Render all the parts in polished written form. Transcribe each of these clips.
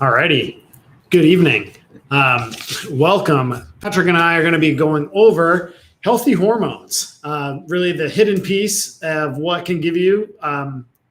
Alrighty. Good evening. Welcome. Patrick and I are going to be going over healthy hormones, really the hidden piece of what can give you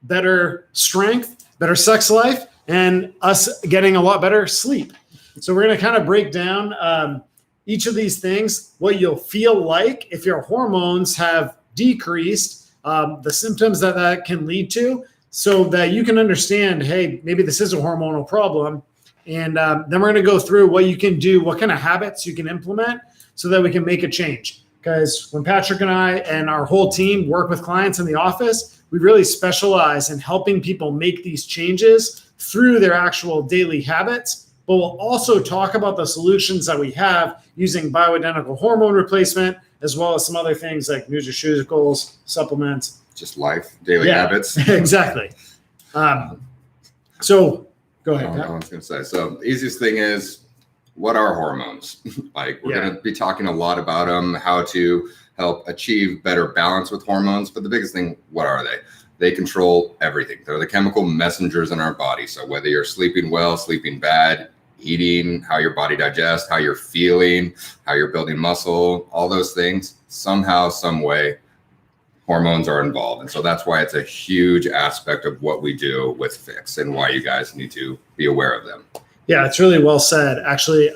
better strength, better sex life, and us getting a lot better sleep. So we're going to kind of break down each of these things, what you'll feel like if your hormones have decreased, the symptoms that can lead to, so that you can understand, hey, maybe this is a hormonal problem. And then we're going to go through what you can do, what kind of habits you can implement so that we can make a change. Because when Patrick and I and our whole team work with clients in the office, we really specialize in helping people make these changes through their actual daily habits. But we'll also talk about the solutions that we have using bioidentical hormone replacement, as well as some other things like nutraceuticals, supplements. Just life, daily habits. Exactly. So go ahead. I was going to say, so the easiest thing is, what are hormones? Like, we're going to be talking a lot about them, how to help achieve better balance with hormones. But the biggest thing, what are they? They control everything. They're the chemical messengers in our body. So whether you're sleeping well, sleeping bad, eating, how your body digests, how you're feeling, how you're building muscle, all those things, somehow, some way, hormones are involved. And so that's why it's a huge aspect of what we do with Fix and why you guys need to be aware of them. Yeah, it's really well said. Actually,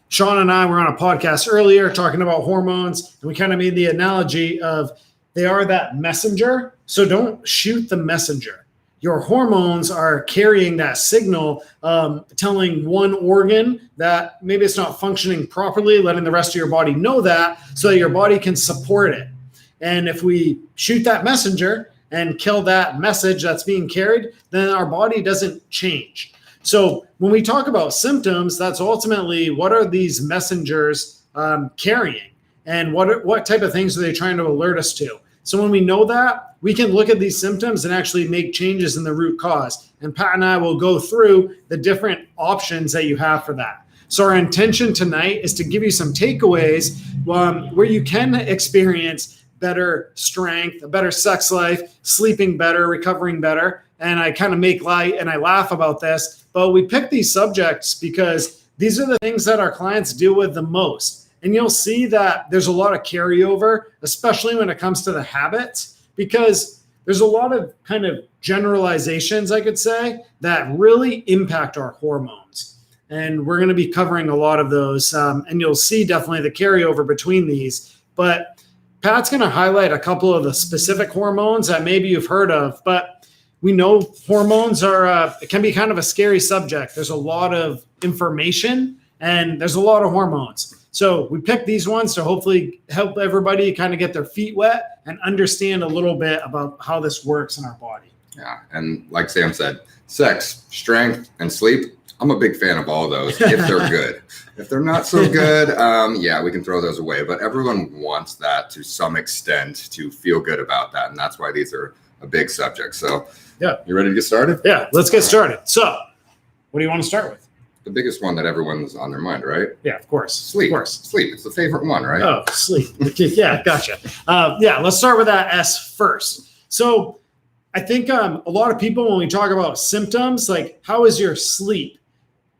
Sean and I were on a podcast earlier talking about hormones, and we kind of made the analogy of they are that messenger. So don't shoot the messenger. Your hormones are carrying that signal, telling one organ that maybe it's not functioning properly, letting the rest of your body know that so that your body can support it. And if we shoot that messenger and kill that message that's being carried, then our body doesn't change. So when we talk about symptoms, that's ultimately what are these messengers carrying, and what type of things are they trying to alert us to? So when we know that, we can look at these symptoms and actually make changes in the root cause. And Pat and I will go through the different options that you have for that. So our intention tonight is to give you some takeaways where you can experience better strength, a better sex life, sleeping better, recovering better. And I kind of make light and I laugh about this, but we pick these subjects because these are the things that our clients deal with the most. And you'll see that there's a lot of carryover, especially when it comes to the habits, because there's a lot of kind of generalizations, I could say, that really impact our hormones. And we're going to be covering a lot of those. And you'll see definitely the carryover between these. But Pat's going to highlight a couple of the specific hormones that maybe you've heard of, but we know hormones are, it can be kind of a scary subject. There's a lot of information and there's a lot of hormones. So we picked these ones to hopefully help everybody kind of get their feet wet and understand a little bit about how this works in our body. Yeah. And like Sam said, sex, strength, and sleep, I'm a big fan of all those if they're good. If they're not so good, we can throw those away. But everyone wants that to some extent to feel good about that. And that's why these are a big subject. So yeah, you ready to get started? Yeah, let's get started. So what do you want to start with? The biggest one that everyone's on their mind, right? Yeah, of course. Sleep. Of course. Sleep. It's the favorite one, right? Oh, sleep. Yeah, gotcha. Let's start with that S first. So I think a lot of people, when we talk about symptoms, like how is your sleep?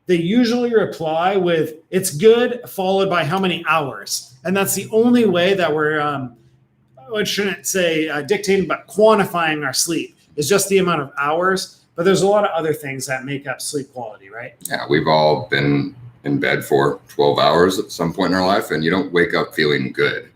They usually reply with, it's good, followed by how many hours. And that's the only way that we're, I shouldn't say dictating, but quantifying our sleep is just the amount of hours. But there's a lot of other things that make up sleep quality, right? Yeah, we've all been in bed for 12 hours at some point in our life, and you don't wake up feeling good.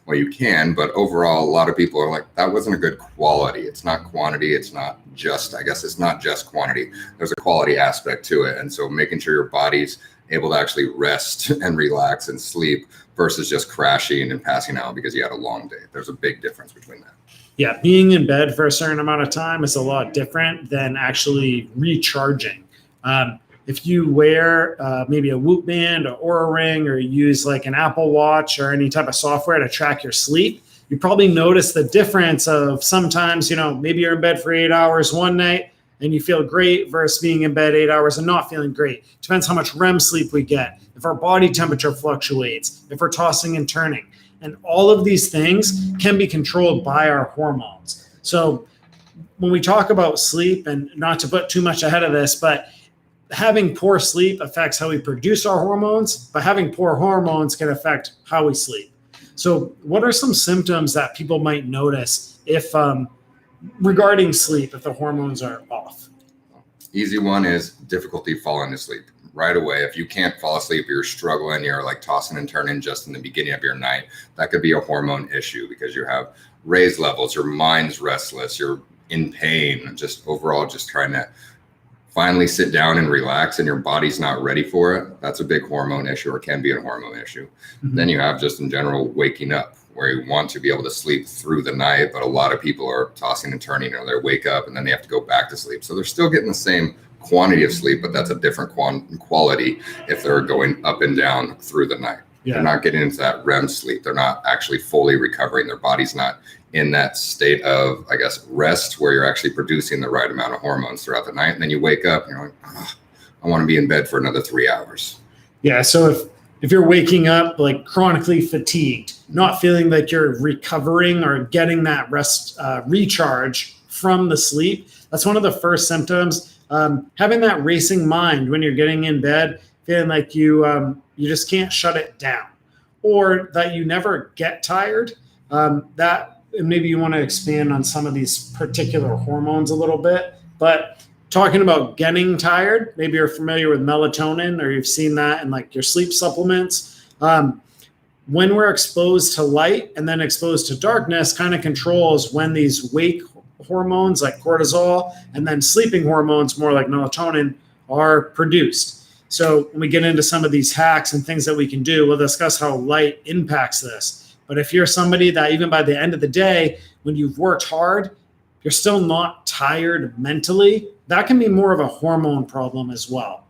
Well, you can, but overall, a lot of people are like, that wasn't a good quality. It's not quantity. It's not just, I guess it's not just quantity. There's a quality aspect to it. And so making sure your body's able to actually rest and relax and sleep versus just crashing and passing out because you had a long day. There's a big difference between that. Yeah, being in bed for a certain amount of time is a lot different than actually recharging. If you wear maybe a Whoop band or Oura Ring, or use like an Apple Watch or any type of software to track your sleep, you probably notice the difference of sometimes, maybe you're in bed for 8 hours one night and you feel great versus being in bed 8 hours and not feeling great. Depends how much REM sleep we get, if our body temperature fluctuates, if we're tossing and turning. And all of these things can be controlled by our hormones. So when we talk about sleep, and not to put too much ahead of this, but having poor sleep affects how we produce our hormones, but having poor hormones can affect how we sleep. So what are some symptoms that people might notice if regarding sleep, if the hormones are off? Easy one is difficulty falling asleep right away. If you can't fall asleep, you're struggling, you're like tossing and turning just in the beginning of your night, that could be a hormone issue because you have raised levels, your mind's restless, you're in pain, just overall just trying to finally sit down and relax and your body's not ready for it. That's a big hormone issue, or can be a hormone issue. Mm-hmm. Then you have just in general waking up, where you want to be able to sleep through the night, but a lot of people are tossing and turning, or they wake up and then they have to go back to sleep. So they're still getting the same quantity of sleep, but that's a different quality if they're going up and down through the night. Yeah. They're not getting into that REM sleep. They're not actually fully recovering. Their body's not in that state of, I guess, rest where you're actually producing the right amount of hormones throughout the night. And then you wake up and you're like, I want to be in bed for another 3 hours. Yeah. So if you're waking up like chronically fatigued, not feeling like you're recovering or getting that rest recharge from the sleep, that's one of the first symptoms. Having that racing mind when you're getting in bed, feeling like you just can't shut it down, or that you never get tired. That maybe you want to expand on some of these particular hormones a little bit, but talking about getting tired, maybe you're familiar with melatonin, or you've seen that in like your sleep supplements. When we're exposed to light and then exposed to darkness, kind of controls when these wake hormones like cortisol and then sleeping hormones more like melatonin are produced. So when we get into some of these hacks and things that we can do, we'll discuss how light impacts this. But if you're somebody that even by the end of the day, when you've worked hard, you're still not tired mentally, that can be more of a hormone problem as well.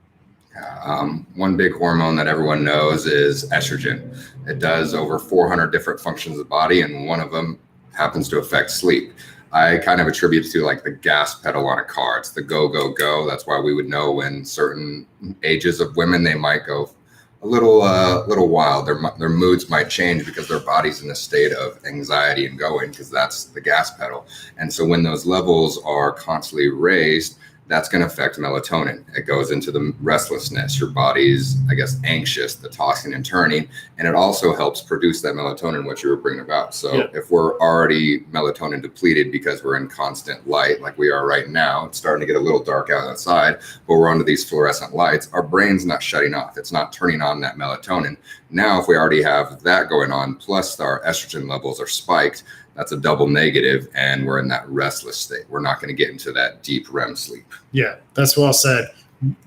One big hormone that everyone knows is estrogen. It does over 400 different functions of the body, and one of them happens to affect sleep. I kind of attribute it to like the gas pedal on a car. It's the go, go, go. That's why we would know when certain ages of women, they might go a little wild. Their moods might change because their body's in a state of anxiety and going, because that's the gas pedal. And so when those levels are constantly raised, that's going to affect melatonin. It goes into the restlessness. Your body's, I guess, anxious, the tossing and turning, and it also helps produce that melatonin, which you were bringing about. So if we're already melatonin depleted because we're in constant light, like we are right now, it's starting to get a little dark outside, but we're under these fluorescent lights, our brain's not shutting off. It's not turning on that melatonin. Now, if we already have that going on, plus our estrogen levels are spiked, that's a double negative, and we're in that restless state. We're not going to get into that deep REM sleep. Yeah, that's well said.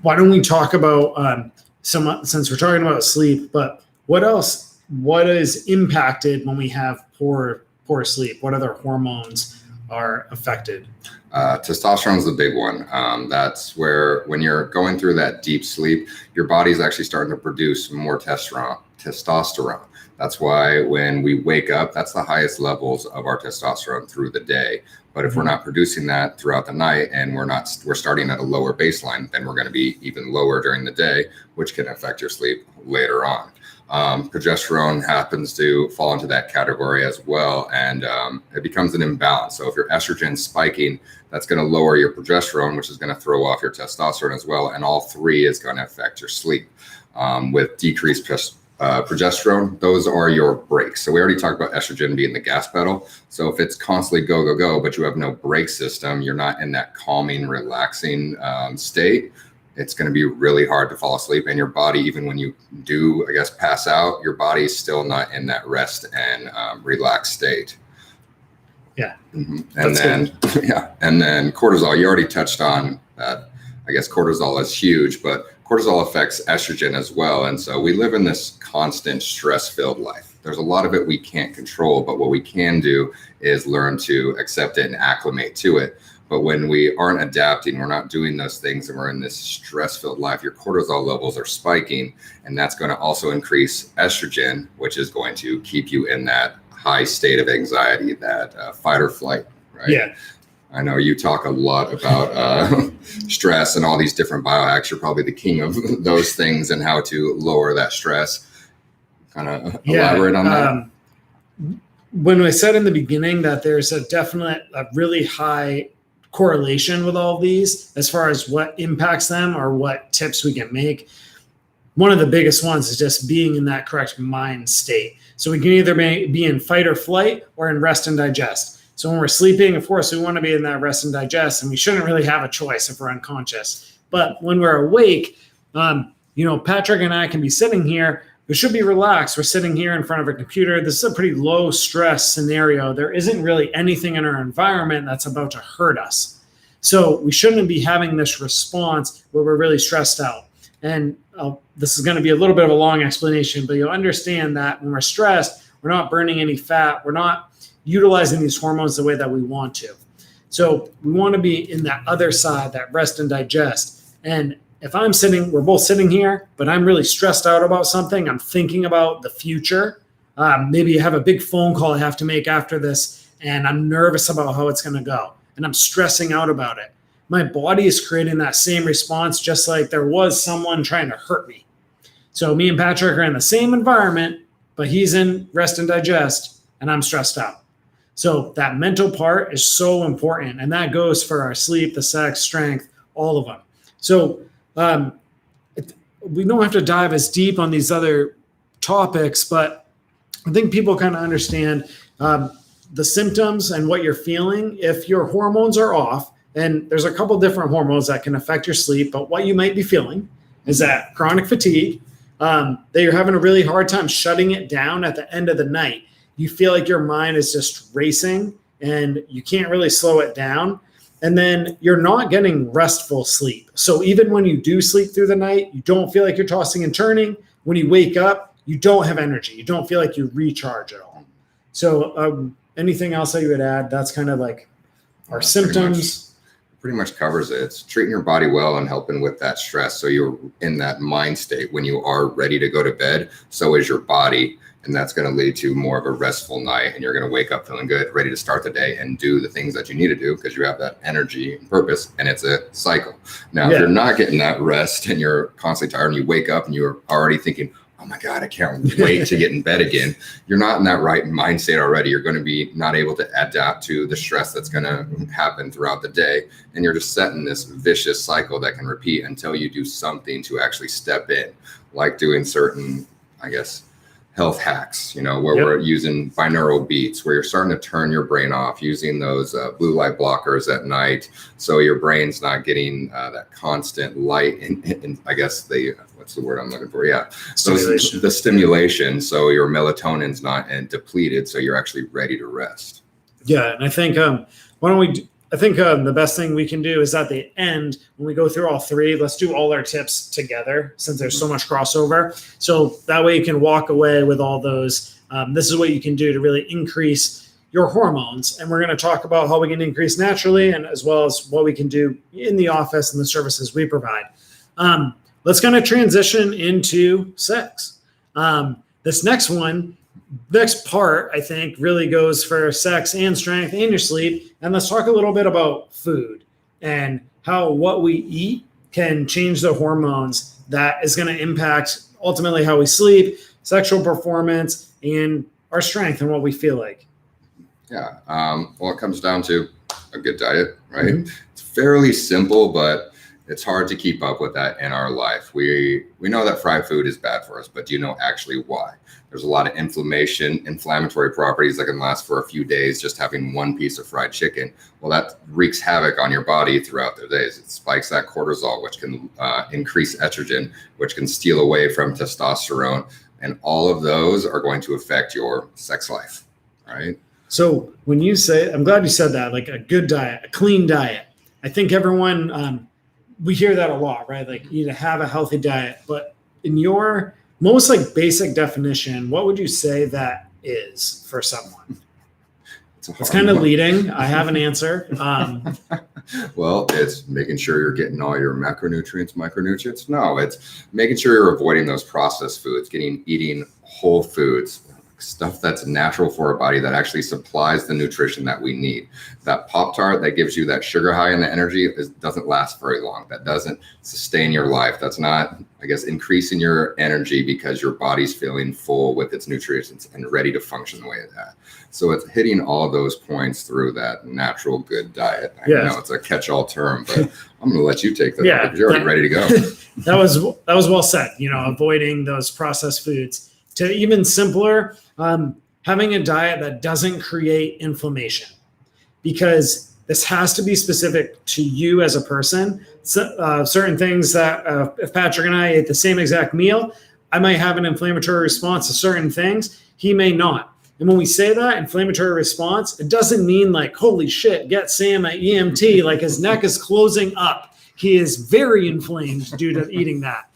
Why don't we talk about since we're talking about sleep, but what else? What is impacted when we have poor sleep? What other hormones are affected? Testosterone is the big one. That's where when you're going through that deep sleep, your body's actually starting to produce more testosterone. That's why when we wake up, that's the highest levels of our testosterone through the day. But if we're not producing that throughout the night, and we're starting at a lower baseline, then we're going to be even lower during the day, which can affect your sleep later on. Progesterone happens to fall into that category as well, and it becomes an imbalance. So if your estrogen spiking, that's going to lower your progesterone, which is going to throw off your testosterone as well, and all three is going to affect your sleep. With decreased progesterone, those are your brakes. So we already talked about estrogen being the gas pedal. So if it's constantly go, go, go, but you have no brake system, you're not in that calming, relaxing state, it's going to be really hard to fall asleep. And your body, even when you do, I guess, pass out, your body's still not in that rest and relaxed state. Yeah. Mm-hmm. And then cortisol, you already touched on that. I guess cortisol is huge, but cortisol affects estrogen as well. And so we live in this constant stress-filled life. There's a lot of it we can't control, but what we can do is learn to accept it and acclimate to it. But when we aren't adapting, we're not doing those things, and we're in this stress-filled life, your cortisol levels are spiking, and that's going to also increase estrogen, which is going to keep you in that high state of anxiety, that fight or flight, right? Yeah. I know you talk a lot about stress and all these different biohacks. You're probably the king of those things and how to lower that stress. Kind of elaborate on that. When I said in the beginning that there's a really high correlation with all of these as far as what impacts them or what tips we can make. One of the biggest ones is just being in that correct mind state. So we can either be in fight or flight or in rest and digest. So when we're sleeping, of course, we want to be in that rest and digest, and we shouldn't really have a choice if we're unconscious. But when we're awake, Patrick and I can be sitting here. We should be relaxed. We're sitting here in front of a computer. This is a pretty low stress scenario. There isn't really anything in our environment that's about to hurt us. So we shouldn't be having this response where we're really stressed out. And this is going to be a little bit of a long explanation, but you'll understand that when we're stressed, we're not burning any fat. We're not utilizing these hormones the way that we want to. So we want to be in that other side, that rest and digest. And if we're both sitting here, but I'm really stressed out about something, I'm thinking about the future. Maybe you have a big phone call I have to make after this, and I'm nervous about how it's going to go, and I'm stressing out about it. My body is creating that same response, just like there was someone trying to hurt me. So me and Patrick are in the same environment, but he's in rest and digest, and I'm stressed out. So that mental part is so important, and that goes for our sleep, the sex, strength, all of them. So we don't have to dive as deep on these other topics, but I think people kind of understand the symptoms and what you're feeling. If your hormones are off, and there's a couple different hormones that can affect your sleep, but what you might be feeling is that chronic fatigue, that you're having a really hard time shutting it down at the end of the night. You feel like your mind is just racing and you can't really slow it down. And then you're not getting restful sleep. So even when you do sleep through the night, you don't feel like you're tossing and turning. When you wake up, you don't have energy. You don't feel like you recharge at all. So anything else that you would add? That's kind of like our symptoms. Pretty much covers it. It's treating your body well and helping with that stress. So you're in that mind state when you are ready to go to bed. So is your body. And that's going to lead to more of a restful night. And you're going to wake up feeling good, ready to start the day and do the things that you need to do because you have that energy and purpose. And it's a cycle. Now, if you're not getting that rest and you're constantly tired and you wake up and you're already thinking, oh my God, I can't wait to get in bed again. You're not in that right mind state already. You're going to be not able to adapt to the stress that's going to happen throughout the day. And you're just setting this vicious cycle that can repeat until you do something to actually step in, like doing certain, health hacks, where we're using binaural beats, where you're starting to turn your brain off, using those blue light blockers at night. So your brain's not getting that constant light and what's the word I'm looking for? Yeah. Stimulation. So the stimulation. So your melatonin's not depleted. So you're actually ready to rest. Yeah. And I think, the best thing we can do is at the end, when we go through all three, let's do all our tips together since there's so much crossover. So that way you can walk away with all those. This is what you can do to really increase your hormones. And we're going to talk about how we can increase naturally and as well as what we can do in the office and the services we provide. Let's kind of transition into sex. This next part, I think, really goes for sex and strength and your sleep. And let's talk a little bit about food and how what we eat can change the hormones that is going to impact ultimately how we sleep, sexual performance, and our strength and what we feel like. Yeah. Well, it comes down to a good diet, right? Mm-hmm. It's fairly simple, but it's hard to keep up with that in our life. We know that fried food is bad for us, but do you know actually why? There's a lot of inflammatory properties that can last for a few days just having one piece of fried chicken. Well, that wreaks havoc on your body throughout the days. It spikes that cortisol, which can increase estrogen, which can steal away from testosterone. And all of those are going to affect your sex life, right? So when you say, I'm glad you said that, like a good diet, a clean diet. I think everyone, we hear that a lot, right? Like you need to have a healthy diet, but in your most basic definition, what would you say that is for someone? It's kind of leading. I have an answer. Well, it's making sure you're getting all your macronutrients, micronutrients. No, it's making sure you're avoiding those processed foods, eating whole foods, stuff that's natural for our body that actually supplies the nutrition that we need. That Pop-Tart that gives you that sugar high and the energy doesn't last very long. That doesn't sustain your life. That's not, I guess, increasing your energy because your body's feeling full with its nutrients and ready to function the way it has. So it's hitting all of those points through that natural good diet. I know it's a catch-all term, but I'm going to let you take that because you're already ready to go. That was well said. Avoiding those processed foods. To even simpler, having a diet that doesn't create inflammation, because this has to be specific to you as a person. So, certain things that if Patrick and I ate the same exact meal, I might have an inflammatory response to certain things. He may not. And when we say that inflammatory response, it doesn't mean like, holy shit, get Sam at EMT, like his neck is closing up. He is very inflamed due to eating that.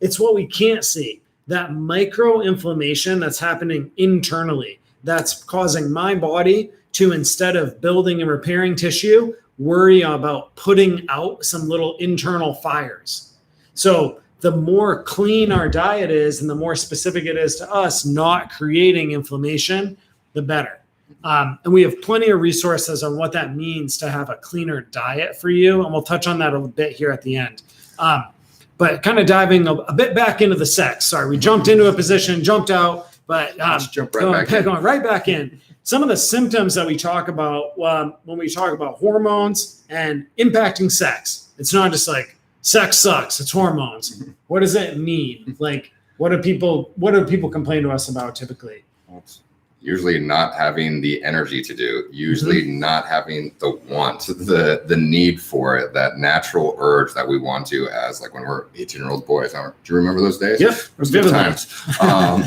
It's what we can't see. That micro inflammation that's happening internally, that's causing my body to, instead of building and repairing tissue, worry about putting out some little internal fires. So the more clean our diet is and the more specific it is to us not creating inflammation, the better. And we have plenty of resources on what that means to have a cleaner diet for you. And we'll touch on that a bit here at the end. But kind of diving a bit back into the sex. Sorry, we jumped into a position, jumped out, but going right back in. Some of the symptoms that we talk about when we talk about hormones and impacting sex. It's not just like sex sucks, it's hormones. What does it mean? Like, what do people complain to us about typically? Usually not having the energy to do, usually not having the want, the need for it, that natural urge that we want to, as like when we're 18-year-old boys. Do you remember those days? Yep. Those good times.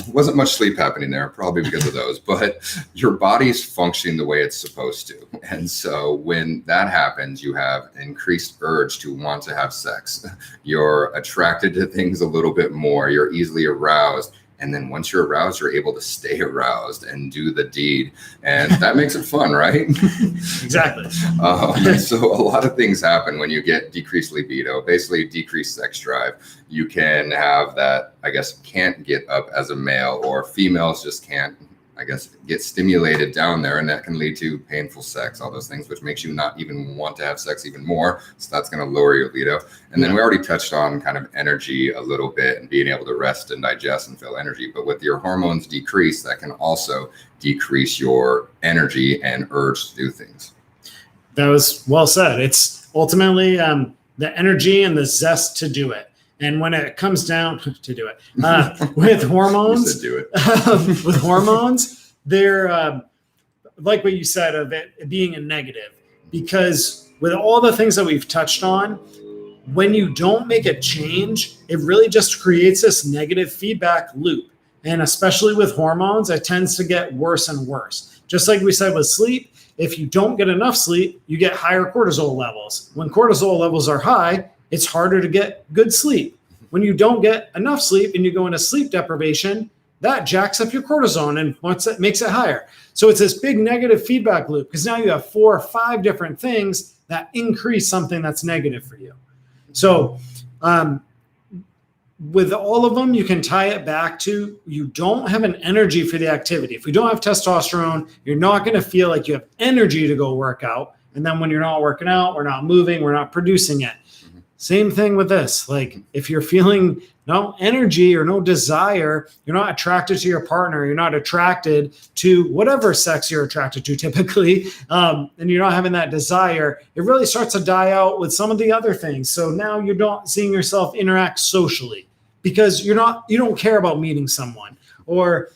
Wasn't much sleep happening there, probably because of those, but your body's functioning the way it's supposed to. And so when that happens, you have increased urge to want to have sex. You're attracted to things a little bit more. You're easily aroused. And then once you're aroused, you're able to stay aroused and do the deed. And that makes it fun, right? Exactly. So a lot of things happen when you get decreased libido, basically decreased sex drive. You can have that, I guess, can't get up as a male, or females just can't, I guess, get stimulated down there. And that can lead to painful sex, all those things, which makes you not even want to have sex even more. So that's going to lower your libido. And then we already touched on kind of energy a little bit and being able to rest and digest and feel energy. But with your hormones decreased, that can also decrease your energy and urge to do things. That was well said. It's ultimately the energy and the zest to do it. And when it comes down to do it with hormones, with hormones, they're like what you said of it being a negative, because with all the things that we've touched on, when you don't make a change, it really just creates this negative feedback loop. And especially with hormones, it tends to get worse and worse. Just like we said with sleep, if you don't get enough sleep, you get higher cortisol levels. When cortisol levels are high, it's harder to get good sleep. When you don't get enough sleep and you go into sleep deprivation, that jacks up your cortisol and once it makes it higher. So it's this big negative feedback loop, because now you have 4 or 5 different things that increase something that's negative for you. So with all of them, you can tie it back to you don't have an energy for the activity. If we don't have testosterone, you're not going to feel like you have energy to go work out. And then when you're not working out, we're not moving, we're not producing it. Same thing with this. Like if you're feeling no energy or no desire, you're not attracted to your partner, you're not attracted to whatever sex you're attracted to typically, and you're not having that desire, it really starts to die out with some of the other things. So now you're not seeing yourself interact socially because you don't care about meeting someone. Or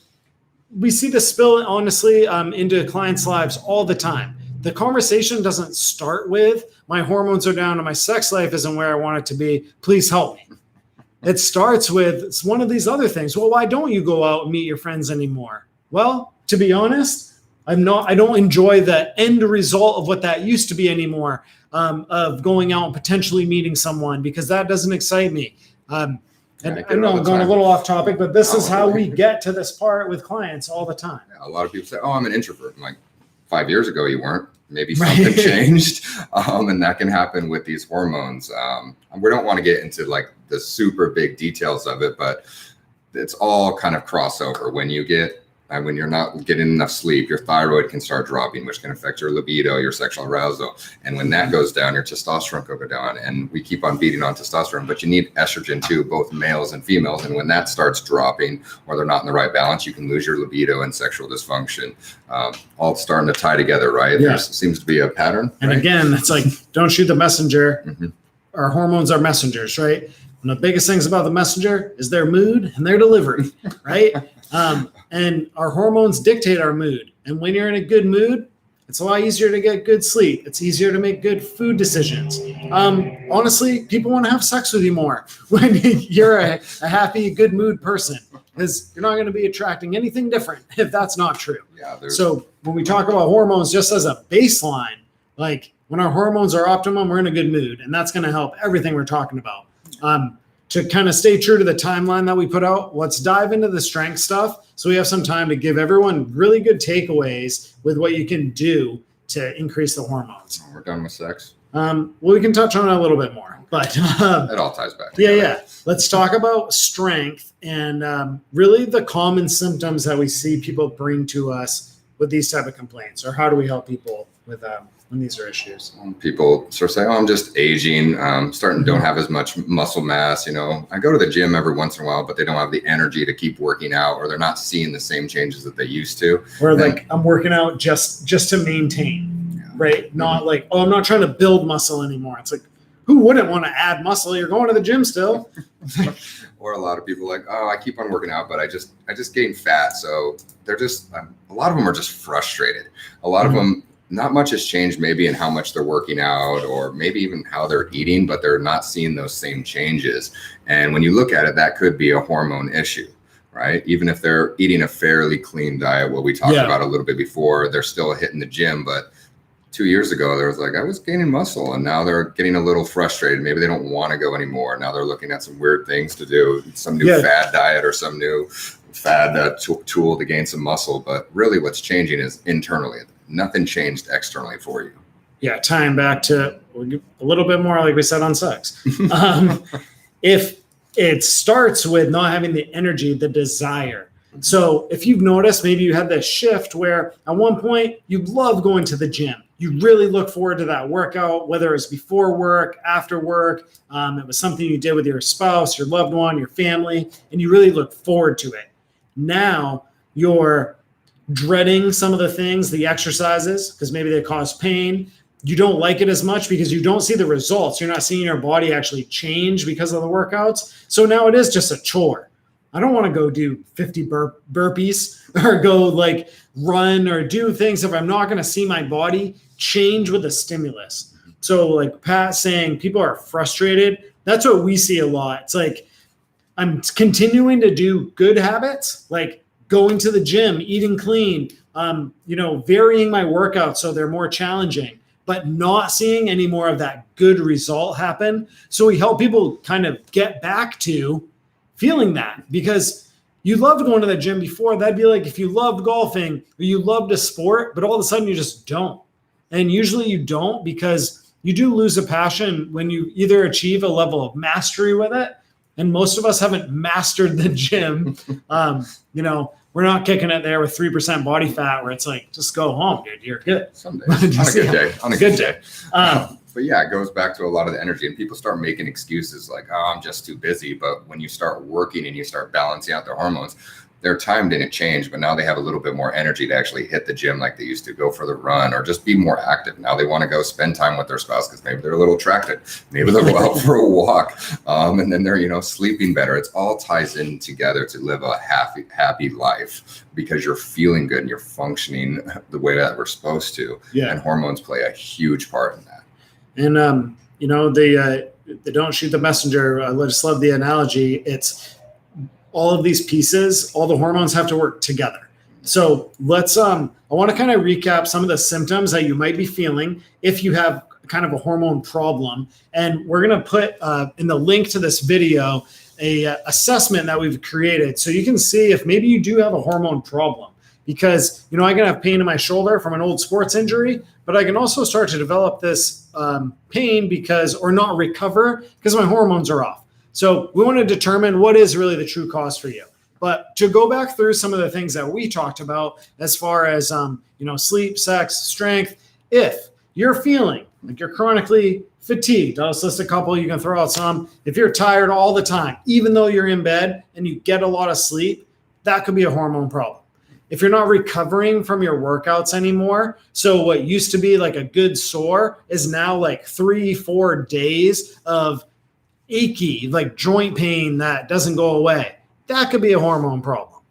we see this spill honestly into clients' lives all the time. The conversation doesn't start with my hormones are down and my sex life isn't where I want it to be. Please help me. It starts with it's one of these other things. Well, why don't you go out and meet your friends anymore? Well, to be honest, I don't enjoy the end result of what that used to be anymore, of going out and potentially meeting someone, because that doesn't excite me. And I know I'm going a little off topic, but this is how we get to this part with clients all the time. Yeah, a lot of people say, oh, I'm an introvert. I'm like, 5 years ago, you weren't. Maybe something changed. And that can happen with these hormones. We don't want to get into like the super big details of it, but it's all kind of crossover. When you get And when you're not getting enough sleep, your thyroid can start dropping, which can affect your libido, your sexual arousal. And when that goes down, your testosterone can go down. And we keep on beating on testosterone, but you need estrogen too, both males and females. And when that starts dropping or they're not in the right balance, you can lose your libido and sexual dysfunction. All starting to tie together, right? Yeah. There seems to be a pattern. And right? again, it's like, don't shoot the messenger. Mm-hmm. Our hormones are messengers, right? And the biggest things about the messenger is their mood and their delivery, right? And our hormones dictate our mood. And when you're in a good mood, it's a lot easier to get good sleep. It's easier to make good food decisions. Honestly, people want to have sex with you more when you're a happy, good mood person, because you're not going to be attracting anything different if that's not true. Yeah, so when we talk about hormones, just as a baseline, like when our hormones are optimum, we're in a good mood, and that's going to help everything we're talking about. To kind of stay true to the timeline that we put out, let's dive into the strength stuff so we have some time to give everyone really good takeaways with what you can do to increase the hormones. We're done with sex. Well, we can touch on it a little bit more, but it all ties back. Yeah. Let's talk about strength and really the common symptoms that we see people bring to us with these type of complaints, or how do we help people with when these are issues? People sort of say, "Oh, I'm just aging, don't have as much muscle mass." I go to the gym every once in a while, but they don't have the energy to keep working out, or they're not seeing the same changes that they used to. Or like, I'm working out just to maintain, right? Not like, oh, I'm not trying to build muscle anymore. It's like, who wouldn't want to add muscle? You're going to the gym still. Or a lot of people like, oh, I keep on working out, but I just gain fat. So they're just, a lot of them are just frustrated. A lot of them, not much has changed maybe in how much they're working out or maybe even how they're eating, but they're not seeing those same changes. And when you look at it, that could be a hormone issue, right? Even if they're eating a fairly clean diet, what we talked about a little bit before, they're still hitting the gym. But 2 years ago, there was like, I was gaining muscle, and now they're getting a little frustrated. Maybe they don't want to go anymore. Now they're looking at some weird things to do, some new fad diet or some new fad tool to gain some muscle. But really what's changing is internally. Nothing changed externally for you. Yeah, tying back to a little bit more, like we said, on sex. If it starts with not having the energy, the desire. So if you've noticed, maybe you had this shift where at one point you love going to the gym. You really look forward to that workout, whether it's before work, after work. It was something you did with your spouse, your loved one, your family, and you really look forward to it. Now you're dreading some of the things, the exercises, because maybe they cause pain. You don't like it as much because you don't see the results. You're not seeing your body actually change because of the workouts. So now it is just a chore. I don't want to go do 50 burpees or go like run or do things if I'm not going to see my body change with the stimulus. So like Pat saying, people are frustrated. That's what we see a lot. It's like, I'm continuing to do good habits, like going to the gym, eating clean, varying my workouts so they're more challenging, but not seeing any more of that good result happen. So we help people kind of get back to feeling that, because you loved going to the gym before. That'd be like if you loved golfing or you loved a sport, but all of a sudden you just don't. And usually you don't, because you do lose a passion when you either achieve a level of mastery with it. And most of us haven't mastered the gym. We're not kicking it there with 3% body fat where it's like, just go home, dude. You're good. Some days. On a good day. But yeah, it goes back to a lot of the energy, and people start making excuses like, oh, I'm just too busy. But when you start working and you start balancing out their hormones, their time didn't change, but now they have a little bit more energy to actually hit the gym like they used to, go for the run or just be more active. Now they want to go spend time with their spouse because maybe they're a little attracted. Maybe they'll go out for a walk, and then they're, sleeping better. It's all ties in together to live a happy life because you're feeling good and you're functioning the way that we're supposed to. Yeah. And hormones play a huge part in that. And, they don't shoot the messenger. I just love the analogy. It's all of these pieces, all the hormones have to work together. So let's, I want to kind of recap some of the symptoms that you might be feeling if you have kind of a hormone problem. And we're going to put in the link to this video, a assessment that we've created. So you can see if maybe you do have a hormone problem, because, I can have pain in my shoulder from an old sports injury, but I can also start to develop this pain or not recover because my hormones are off. So we want to determine what is really the true cause for you. But to go back through some of the things that we talked about as far as, sleep, sex, strength, if you're feeling like you're chronically fatigued, I'll just list a couple, you can throw out some. If you're tired all the time, even though you're in bed and you get a lot of sleep, that could be a hormone problem. If you're not recovering from your workouts anymore, so what used to be like a good sore is now like 3-4 days of achy, like joint pain that doesn't go away. That could be a hormone problem.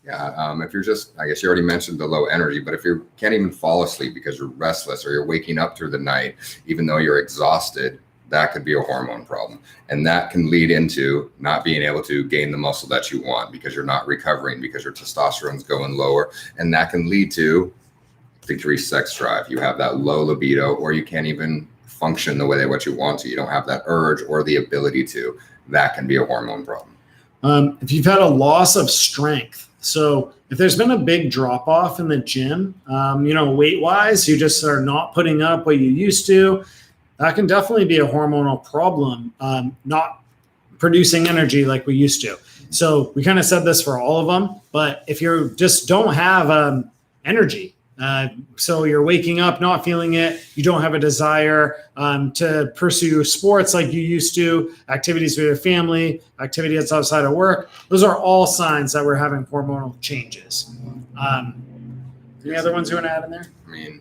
Yeah, if you're just, I guess you already mentioned the low energy, but if you can't even fall asleep because you're restless or you're waking up through the night, even though you're exhausted, that could be a hormone problem. And that can lead into not being able to gain the muscle that you want because you're not recovering, because your testosterone's going lower. And that can lead to decreased sex drive. You have that low libido, or you can't even function the way that what you want to. You don't have that urge or the ability to. That can be a hormone problem. If you've had a loss of strength, so if there's been a big drop off in the gym, weight wise, you just are not putting up what you used to, that can definitely be a hormonal problem, not producing energy like we used to. So we kind of said this for all of them, but if you just don't have energy, so you're waking up not feeling it, you don't have a desire to pursue sports like you used to, activities with your family, activities outside of work, those are all signs that we're having hormonal changes. Any other ones you want to add in there? I mean,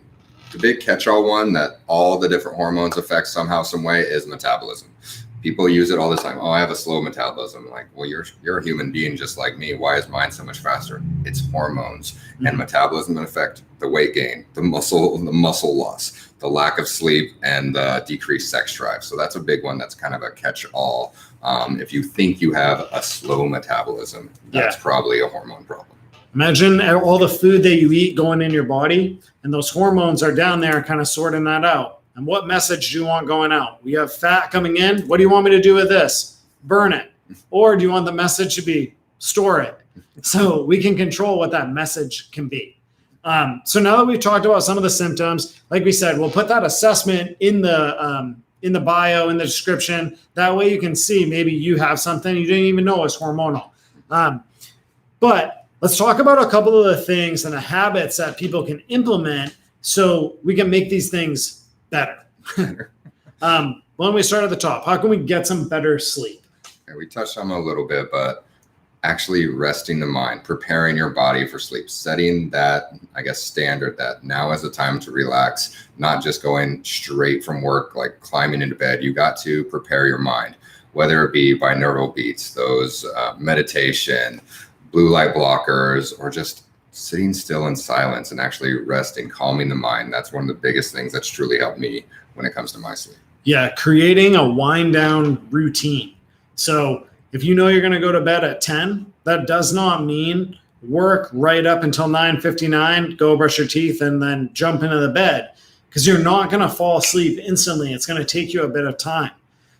the big catch-all one that all the different hormones affect somehow, some way is metabolism. People use it all the time. Oh, I have a slow metabolism. Like, well, you're a human being just like me. Why is mine so much faster? It's hormones. And metabolism can affect the weight gain, the muscle loss, the lack of sleep, and the decreased sex drive. So that's a big one. That's kind of a catch-all. If you think you have a slow metabolism, that's probably a hormone problem. Imagine all the food that you eat going in your body, and those hormones are down there kind of sorting that out. And what message do you want going out? We have fat coming in. What do you want me to do with this? Burn it. Or do you want the message to be store it? So we can control what that message can be. So now that we've talked about some of the symptoms, like we said, we'll put that assessment in the bio, in the description. That way you can see maybe you have something you didn't even know is hormonal. But let's talk about a couple of the things and the habits that people can implement so we can make these things better. When we start at the top, how can we get some better sleep? Okay, we touched on it a little bit, but actually resting the mind, preparing your body for sleep, setting that, I guess, standard that now is the time to relax, not just going straight from work, like climbing into bed. You got to prepare your mind, whether it be binaural beats, those meditation, blue light blockers, or just sitting still in silence and actually resting, calming the mind. That's one of the biggest things that's truly helped me when it comes to my sleep. Yeah, creating a wind down routine. So if you know you're going to go to bed at 10, that does not mean work right up until 9:59, go brush your teeth, and then jump into the bed, because you're not going to fall asleep instantly. It's going to take you a bit of time.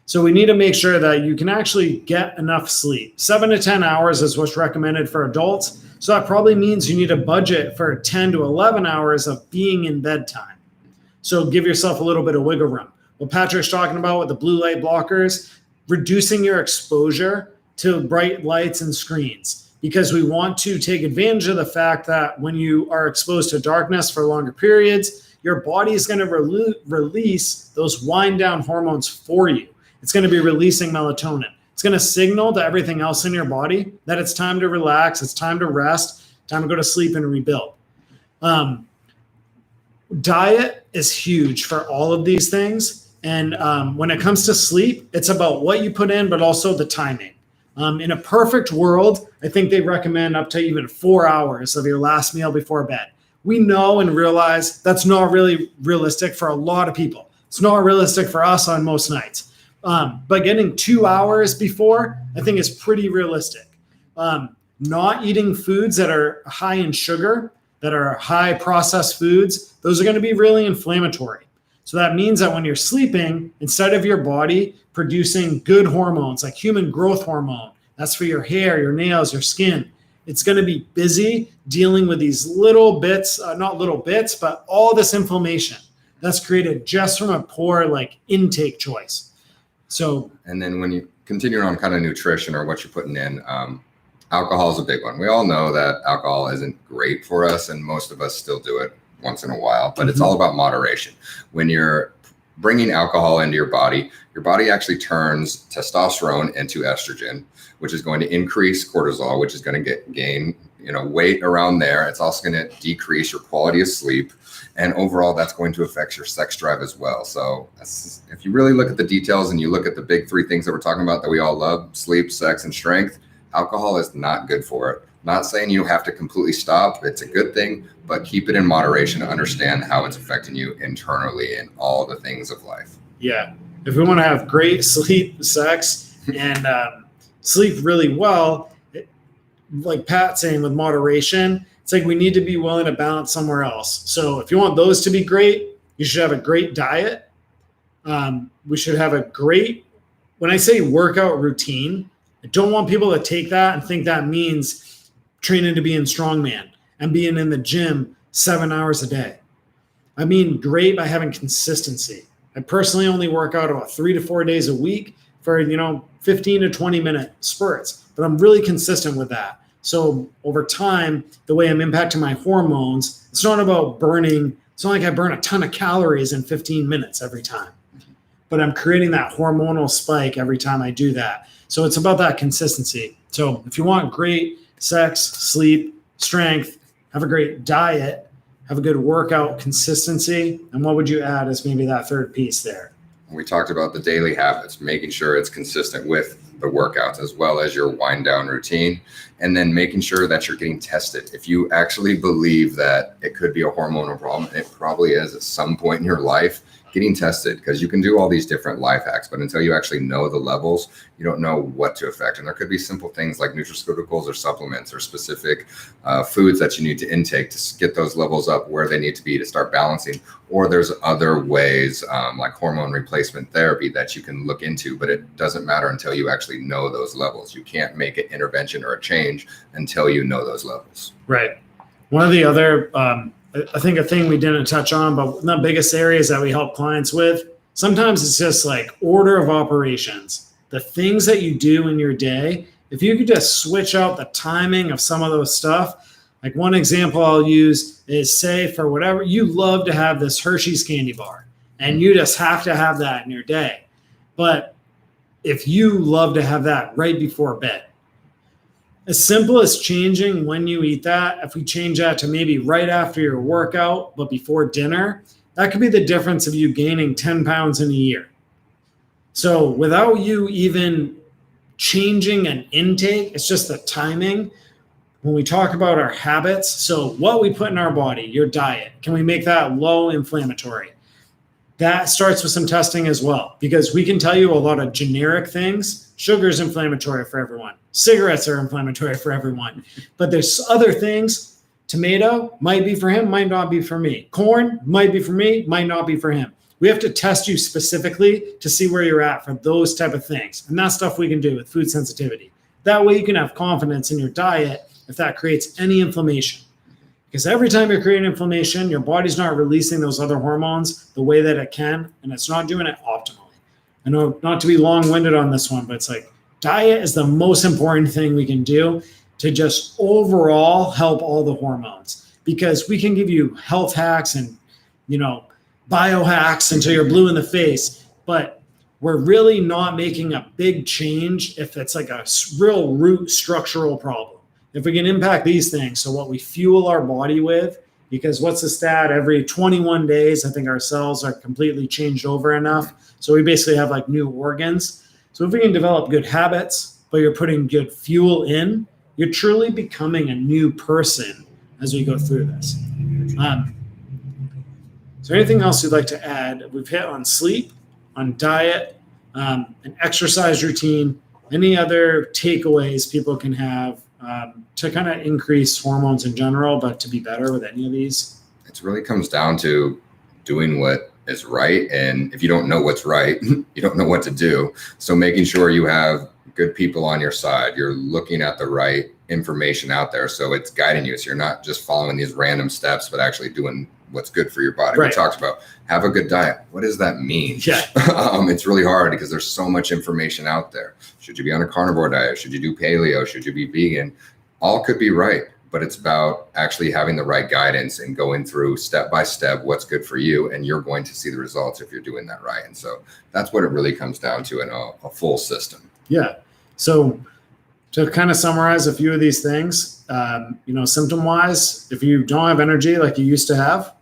So we need to make sure that you can actually get enough sleep. 7 to 10 hours is what's recommended for adults. So that probably means you need a budget for 10 to 11 hours of being in bedtime. So give yourself a little bit of wiggle room. What Patrick's talking about with the blue light blockers, reducing your exposure to bright lights and screens, because we want to take advantage of the fact that when you are exposed to darkness for longer periods, your body is going to release those wind down hormones for you. It's going to be releasing melatonin. It's going to signal to everything else in your body that it's time to relax, it's time to rest, time to go to sleep and rebuild. Diet is huge for all of these things. And when it comes to sleep, it's about what you put in, but also the timing. In a perfect world, I think they recommend up to even 4 hours of your last meal before bed. We know and realize that's not really realistic for a lot of people. It's not realistic for us on most nights. But getting 2 hours before, I think is pretty realistic. Not eating foods that are high in sugar, that are high processed foods, those are going to be really inflammatory. So that means that when you're sleeping, instead of your body producing good hormones like human growth hormone, that's for your hair, your nails, your skin, it's going to be busy dealing with these little bits, not little bits, but all this inflammation that's created just from a poor intake choice. So, and then when you continue on kind of nutrition or what you're putting in, Alcohol is a big one. We all know that alcohol isn't great for us, and most of us still do it once in a while, but it's all about moderation. When you're bringing alcohol into your body actually turns testosterone into estrogen, which is going to increase cortisol, which is going to gain weight around there. It's also going to decrease your quality of sleep. And overall, that's going to affect your sex drive as well. So if you really look at the details and you look at the big three things that we're talking about that we all love, sleep, sex, and strength, alcohol is not good for it. Not saying you have to completely stop. It's a good thing, but keep it in moderation to understand how it's affecting you internally in all the things of life. Yeah. If we want to have great sleep, sex, and sleep really well, like Pat saying, with moderation, it's like we need to be willing to balance somewhere else. So if you want those to be great, you should have a great diet. We should have a great, when I say workout routine, I don't want people to take that and think that means training to be in strongman and being in the gym 7 hours a day. I mean, great by having consistency. I personally only work out about 3 to 4 days a week for, 15 to 20 minute spurts, but I'm really consistent with that. So over time, the way I'm impacting my hormones, it's not about burning. It's not like I burn a ton of calories in 15 minutes every time, but I'm creating that hormonal spike every time I do that. So it's about that consistency. So if you want great sex, sleep, strength, have a great diet, have a good workout consistency, and what would you add as maybe that third piece there? We talked about the daily habits, making sure it's consistent with the workouts as well as your wind down routine, and then making sure that you're getting tested. If you actually believe that it could be a hormonal problem, and it probably is at some point in your life, getting tested, because you can do all these different life hacks, but until you actually know the levels, you don't know what to affect. And there could be simple things like nutraceuticals or supplements or specific foods that you need to intake to get those levels up where they need to be to start balancing. Or there's other ways like hormone replacement therapy that you can look into, but it doesn't matter until you actually know those levels. You can't make an intervention or a change until you know those levels. Right. One of the other, I think a thing we didn't touch on, but the biggest areas that we help clients with, sometimes it's just like order of operations. The things that you do in your day, if you could just switch out the timing of some of those stuff. Like one example I'll use is, say for whatever, you love to have this Hershey's candy bar and you just have to have that in your day. But if you love to have that right before bed, as simple as changing when you eat that, if we change that to maybe right after your workout, but before dinner, that could be the difference of you gaining 10 pounds in a year. So without you even changing an intake, it's just the timing. When we talk about our habits, so what we put in our body, your diet, can we make that low inflammatory? That starts with some testing as well, because we can tell you a lot of generic things. Sugar is inflammatory for everyone. Cigarettes are inflammatory for everyone. But there's other things. Tomato might be for him, might not be for me. Corn might be for me, might not be for him. We have to test you specifically to see where you're at for those type of things. And that's stuff we can do with food sensitivity. That way you can have confidence in your diet if that creates any inflammation. Because every time you're creating inflammation, your body's not releasing those other hormones the way that it can, and it's not doing it optimally. I know not to be long-winded on this one, but it's like diet is the most important thing we can do to just overall help all the hormones. Because we can give you health hacks and, biohacks until you're blue in the face, but we're really not making a big change if it's like a real root structural problem. If we can impact these things, so what we fuel our body with, because what's the stat? Every 21 days, I think our cells are completely changed over enough. So we basically have like new organs. So if we can develop good habits, but you're putting good fuel in, you're truly becoming a new person as we go through this. Is there anything else you'd like to add? We've hit on sleep, on diet, an exercise routine, any other takeaways people can have to kind of increase hormones in general, but to be better with any of these? It really comes down to doing what is right. And if you don't know what's right, you don't know what to do. So making sure you have good people on your side, you're looking at the right information out there. So it's guiding you. So you're not just following these random steps, but actually doing what's good for your body. Right. We talked about have a good diet. What does that mean? Yeah. It's really hard because there's so much information out there. Should you be on a carnivore diet? Should you do paleo? Should you be vegan? All could be right, but it's about actually having the right guidance and going through step by step what's good for you, and you're going to see the results if you're doing that right. And so that's what it really comes down to in a full system. Yeah. So to kind of summarize a few of these things, symptom wise, if you don't have energy like you used to have,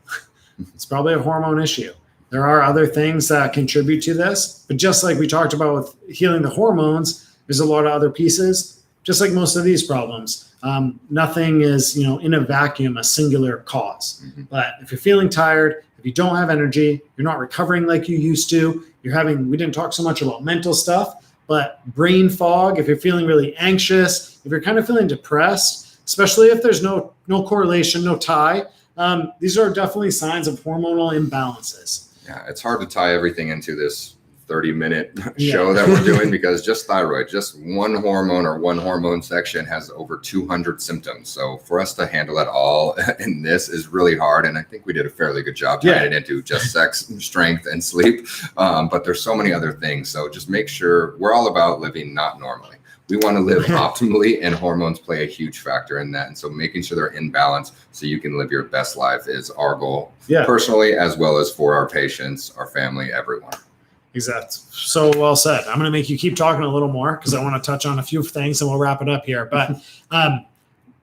it's probably a hormone issue. There are other things that contribute to this, but just like we talked about with healing the hormones, there's a lot of other pieces, just like most of these problems. Nothing is, in a vacuum, a singular cause. Mm-hmm. But if you're feeling tired, if you don't have energy, you're not recovering like you used to, we didn't talk so much about mental stuff, but brain fog, if you're feeling really anxious, if you're kind of feeling depressed, especially if there's no correlation, no tie, these are definitely signs of hormonal imbalances. Yeah, it's hard to tie everything into this 30-minute show that we're doing because just thyroid, just one hormone or one hormone section has over 200 symptoms. So for us to handle it all in this is really hard. And I think we did a fairly good job tying it into just sex, strength, and sleep. But there's so many other things. So just make sure we're all about living not normally. We want to live optimally, and hormones play a huge factor in that. And so making sure they're in balance so you can live your best life is our goal personally, as well as for our patients, our family, everyone. Exactly. So well said. I'm going to make you keep talking a little more because I want to touch on a few things and we'll wrap it up here. But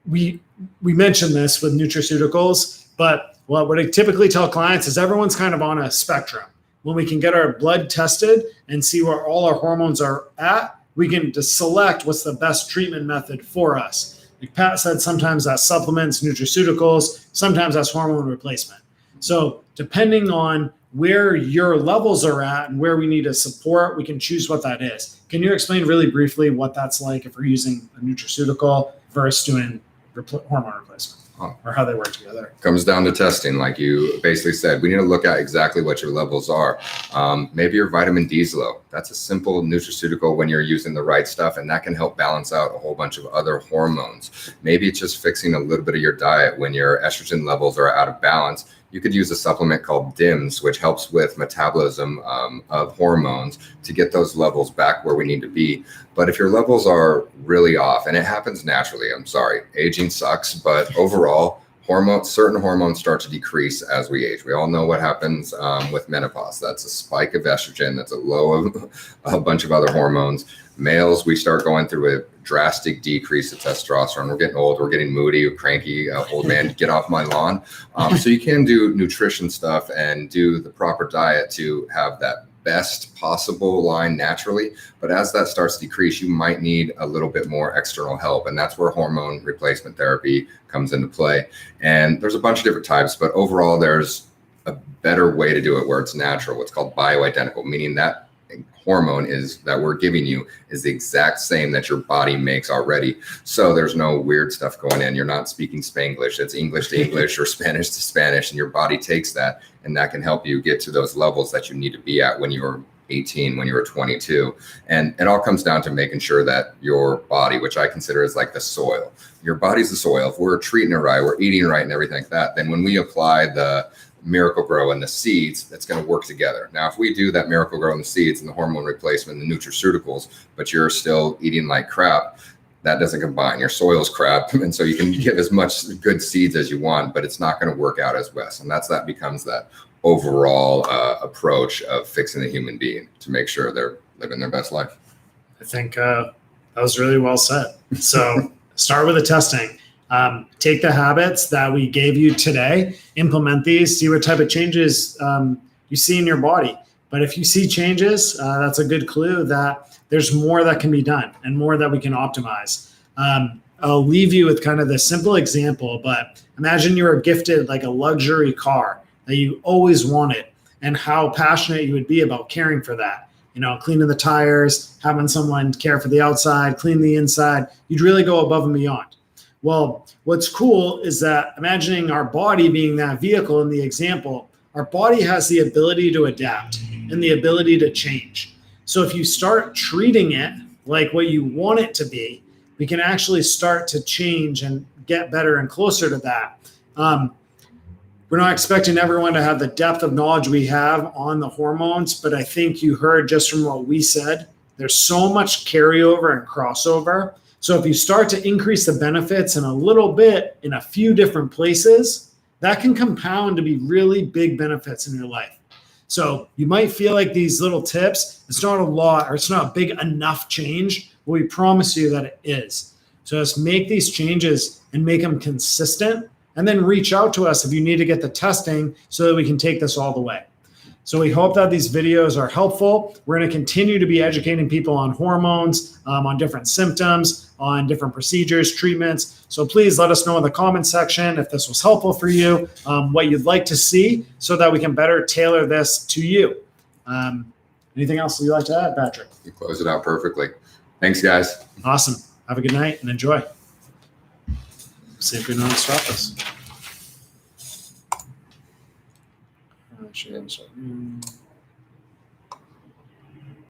we mentioned this with nutraceuticals, but what I typically tell clients is everyone's kind of on a spectrum. When we can get our blood tested and see where all our hormones are at, we can just select what's the best treatment method for us. Like Pat said, sometimes that's supplements, nutraceuticals, sometimes that's hormone replacement. So depending on where your levels are at and where we need to support, we can choose what that is. Can you explain really briefly what that's like if we're using a nutraceutical versus doing hormone replacement? Or how they work together? Comes down to testing, like you basically said. We need to look at exactly what your levels are. Maybe your vitamin D's low. That's a simple nutraceutical when you're using the right stuff, and that can help balance out a whole bunch of other hormones. Maybe it's just fixing a little bit of your diet when your estrogen levels are out of balance. You could use a supplement called DIMS, which helps with metabolism of hormones to get those levels back where we need to be. But if your levels are really off, and it happens naturally, I'm sorry, aging sucks, but overall, certain hormones start to decrease as we age. We all know what happens with menopause. That's a spike of estrogen. That's a low of a bunch of other hormones. Males, we start going through a drastic decrease of testosterone. We're getting old. We're getting moody, cranky. Old man, get off my lawn. So you can do nutrition stuff and do the proper diet to have that best possible line naturally. But as that starts to decrease, you might need a little bit more external help. And that's where hormone replacement therapy comes into play. And there's a bunch of different types, but overall, there's a better way to do it where it's natural. What's called bioidentical, meaning that hormone is that we're giving you is the exact same that your body makes already. So there's no weird stuff going in. You're not speaking Spanglish. It's English to English or Spanish to Spanish, and your body takes that, and that can help you get to those levels that you need to be at when you're 18, when you were 22. And it all comes down to making sure that your body, which I consider is like the soil, your body's the soil. If we're treating it right, we're eating right and everything like that, then when we apply the Miracle-Gro and the seeds, that's going to work together. Now, if we do that Miracle-Gro and the seeds and the hormone replacement and the nutraceuticals, but you're still eating like crap, that doesn't combine. Your soil's crap. And so you can give as much good seeds as you want, but it's not going to work out as best. And that becomes that overall approach of fixing the human being to make sure they're living their best life. I think that was really well said. So start with the testing. Take the habits that we gave you today, implement these, see what type of changes you see in your body. But if you see changes, that's a good clue that there's more that can be done and more that we can optimize. I'll leave you with kind of this simple example, but imagine you were gifted like a luxury car that you always wanted and how passionate you would be about caring for that. Cleaning the tires, having someone care for the outside, clean the inside. You'd really go above and beyond. Well, what's cool is that imagining our body being that vehicle in the example, our body has the ability to adapt and the ability to change. So if you start treating it like what you want it to be, we can actually start to change and get better and closer to that. we're not expecting everyone to have the depth of knowledge we have on the hormones, but I think you heard just from what we said, there's so much carryover and crossover. So if you start to increase the benefits in a little bit in a few different places, that can compound to be really big benefits in your life. So you might feel like these little tips, it's not a lot or it's not a big enough change, but we promise you that it is. So just make these changes and make them consistent, and then reach out to us if you need to get the testing so that we can take this all the way. So we hope that these videos are helpful. We're going to continue to be educating people on hormones, on different symptoms, on different procedures, treatments. So please let us know in the comment section if this was helpful for you, what you'd like to see so that we can better tailor this to you. Anything else you'd like to add, Patrick? You close it out perfectly. Thanks, guys. Awesome. Have a good night and enjoy. See if we know how to stop this.